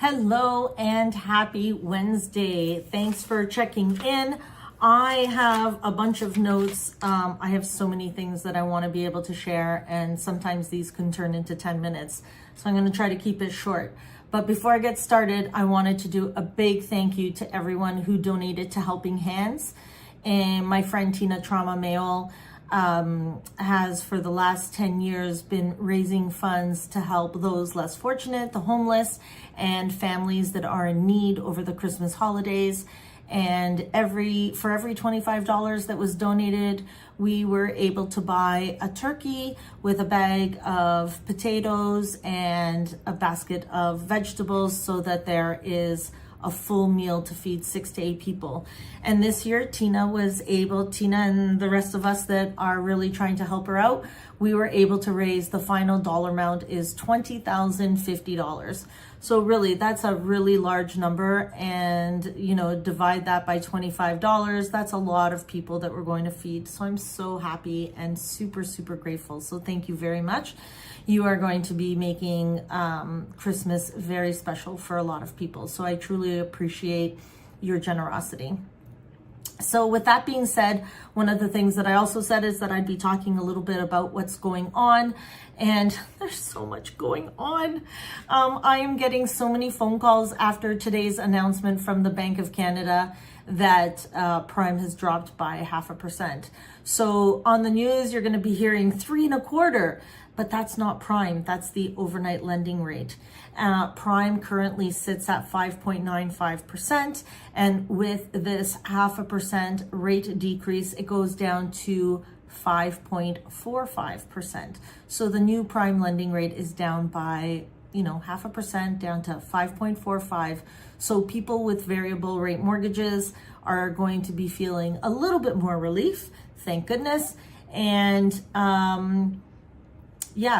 Hello and happy Wednesday. Thanks for checking in. I have a bunch of notes. I have so many things that I want to be able to share, and sometimes these can turn into 10 minutes. So I'm going to try to keep it short. But before I get started, I wanted to do a big thank you to everyone who donated to Helping Hands. And my friend Tina Trauma Mayol has for the last 10 years been raising funds to help those less fortunate, the homeless, and families that are in need over the Christmas holidays. And for every $25 that was donated, we were able to buy a turkey with a bag of potatoes and a basket of vegetables so that there is a full meal to feed 6 to 8 people. And this year, Tina and the rest of us that are really trying to help her out, we were able to raise, the final dollar amount is $20,050. So really, that's a really large number. And, divide that by $25, that's a lot of people that we're going to feed. So I'm so happy and super, super grateful. So thank you very much. You are going to be making Christmas very special for a lot of people. So I truly appreciate your generosity. So with that being said, one of the things that I also said is that I'd be talking a little bit about what's going on, and there's so much going on. I am getting so many phone calls after today's announcement from the Bank of Canada that prime has dropped by 0.5%. So on the news, you're going to be hearing 3.25%. But that's not prime, that's the overnight lending rate. Prime currently sits at 5.95%, and with this 0.5% rate decrease, it goes down to 5.45%. So the new prime lending rate is down by 0.5% down to 5.45. So people with variable rate mortgages are going to be feeling a little bit more relief, thank goodness. And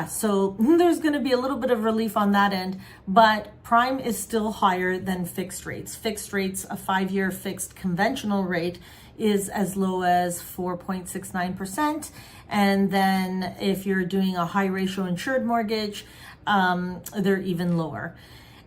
so there's going to be a little bit of relief on that end, but prime is still higher than fixed rates. Fixed rates, a 5-year fixed conventional rate is as low as 4.69%. And then if you're doing a high ratio insured mortgage, they're even lower.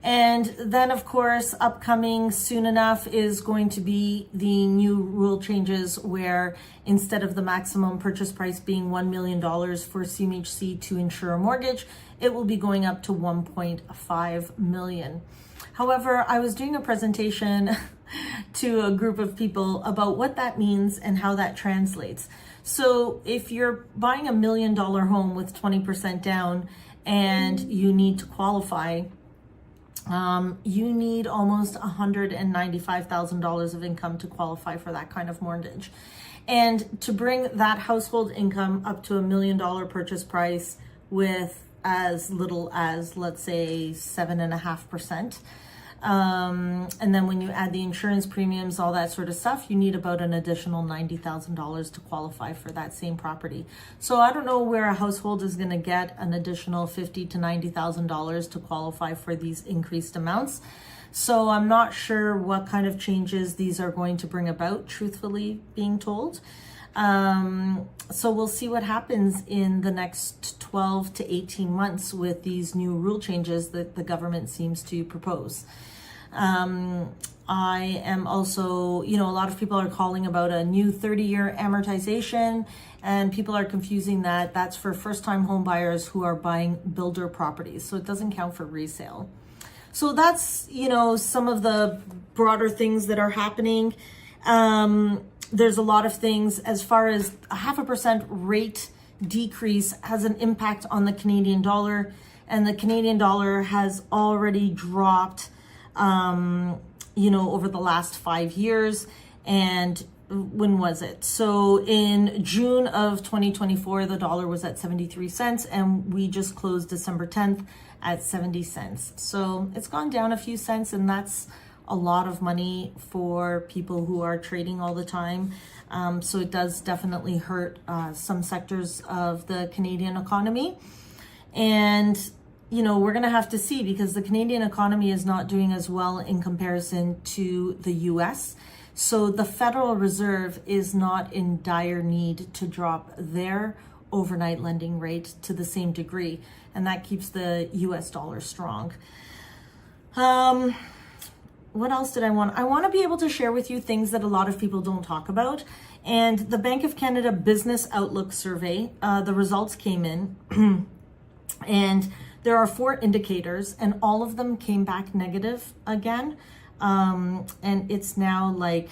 And then, of course, upcoming soon enough is going to be the new rule changes where instead of the maximum purchase price being $1 million for CMHC to insure a mortgage, it will be going up to $1.5 million. However, I was doing a presentation to a group of people about what that means and how that translates. So if you're buying $1 million home with 20% down and you need to qualify, you need almost $195,000 of income to qualify for that kind of mortgage. And to bring that household income up to $1 million purchase price with as little as, let's say, 7.5%. And then when you add the insurance premiums, all that sort of stuff, you need about an additional $90,000 to qualify for that same property. So I don't know where a household is going to get an additional $50,000 to $90,000 to qualify for these increased amounts. So I'm not sure what kind of changes these are going to bring about, truthfully being told. So we'll see what happens in the next 12 to 18 months with these new rule changes that the government seems to propose. I am also, a lot of people are calling about a new 30-year amortization, and people are confusing that. That's for first-time home buyers who are buying builder properties. So it doesn't count for resale. So that's, some of the broader things that are happening. There's a lot of things as far as a 0.5% rate decrease has an impact on the Canadian dollar, and the Canadian dollar has already dropped over the last 5 years. And when was it? So in June of 2024, the dollar was at 73 cents, and we just closed December 10th at 70 cents. So it's gone down a few cents, and that's a lot of money for people who are trading all the time. So it does definitely hurt some sectors of the Canadian economy. And we're going to have to see, because the Canadian economy is not doing as well in comparison to the US. So the Federal Reserve is not in dire need to drop their overnight lending rate to the same degree, and that keeps the US dollar strong. What else did I want? I want to be able to share with you things that a lot of people don't talk about. And the Bank of Canada Business Outlook Survey, the results came in and there are 4 indicators and all of them came back negative again. And it's now like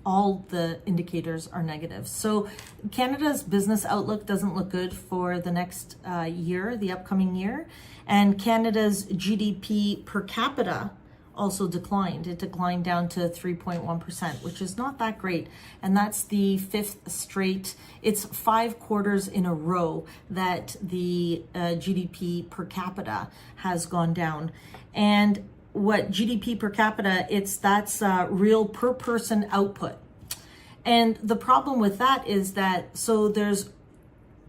all the indicators are negative. So Canada's business outlook doesn't look good for the next year, the upcoming year. And Canada's GDP per capita also declined. It declined down to 3.1%, which is not that great. And that's the 5th straight, it's 5 quarters in a row that the GDP per capita has gone down. And what GDP per capita, that's real per person output. And the problem with that is that, so there's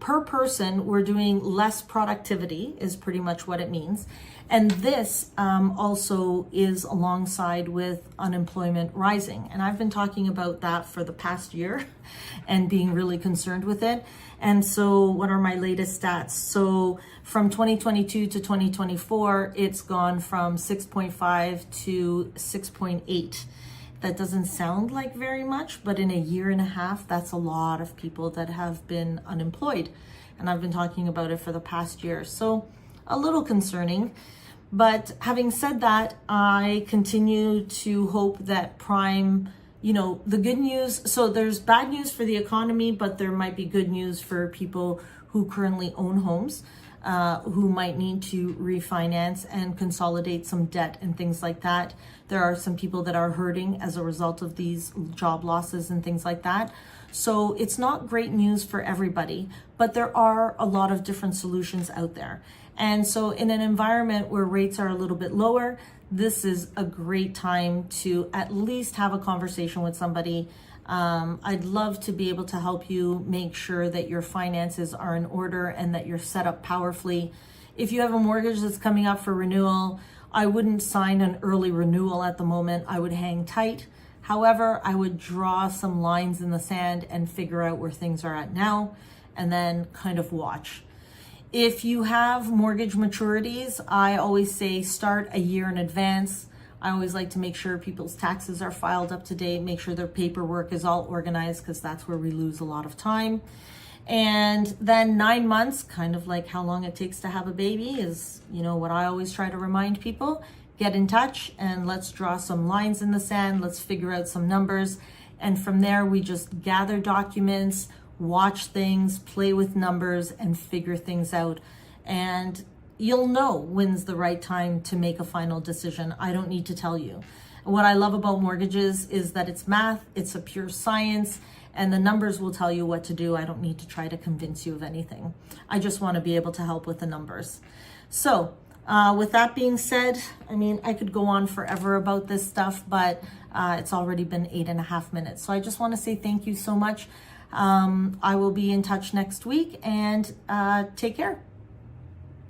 per person, we're doing less productivity is pretty much what it means. And this also is alongside with unemployment rising. And I've been talking about that for the past year and being really concerned with it. And so what are my latest stats? So from 2022 to 2024, it's gone from 6.5 to 6.8. That doesn't sound like very much, but in a year and a half, that's a lot of people that have been unemployed. And I've been talking about it for the past year. So a little concerning. But having said that, I continue to hope that Prime, the good news, so there's bad news for the economy, but there might be good news for people who currently own homes, who might need to refinance and consolidate some debt and things like that. There are some people that are hurting as a result of these job losses and things like that. So it's not great news for everybody, but there are a lot of different solutions out there. And so in an environment where rates are a little bit lower, this is a great time to at least have a conversation with somebody. I'd love to be able to help you make sure that your finances are in order and that you're set up powerfully. If you have a mortgage that's coming up for renewal, I wouldn't sign an early renewal at the moment. I would hang tight. However, I would draw some lines in the sand and figure out where things are at now and then kind of watch. If you have mortgage maturities, I always say start a year in advance. I always like to make sure people's taxes are filed up to date, make sure their paperwork is all organized, because that's where we lose a lot of time. And then 9 months, kind of like how long it takes to have a baby, is what I always try to remind people. Get in touch and let's draw some lines in the sand. Let's figure out some numbers. And from there, we just gather documents, watch things, play with numbers, and figure things out. And you'll know when's the right time to make a final decision. I don't need to tell you. What I love about mortgages is that it's math, it's a pure science, and the numbers will tell you what to do. I don't need to try to convince you of anything. I just want to be able to help with the numbers. So with that being said, I could go on forever about this stuff, but it's already been 8.5 minutes. So I just want to say thank you so much. I will be in touch next week, and take care.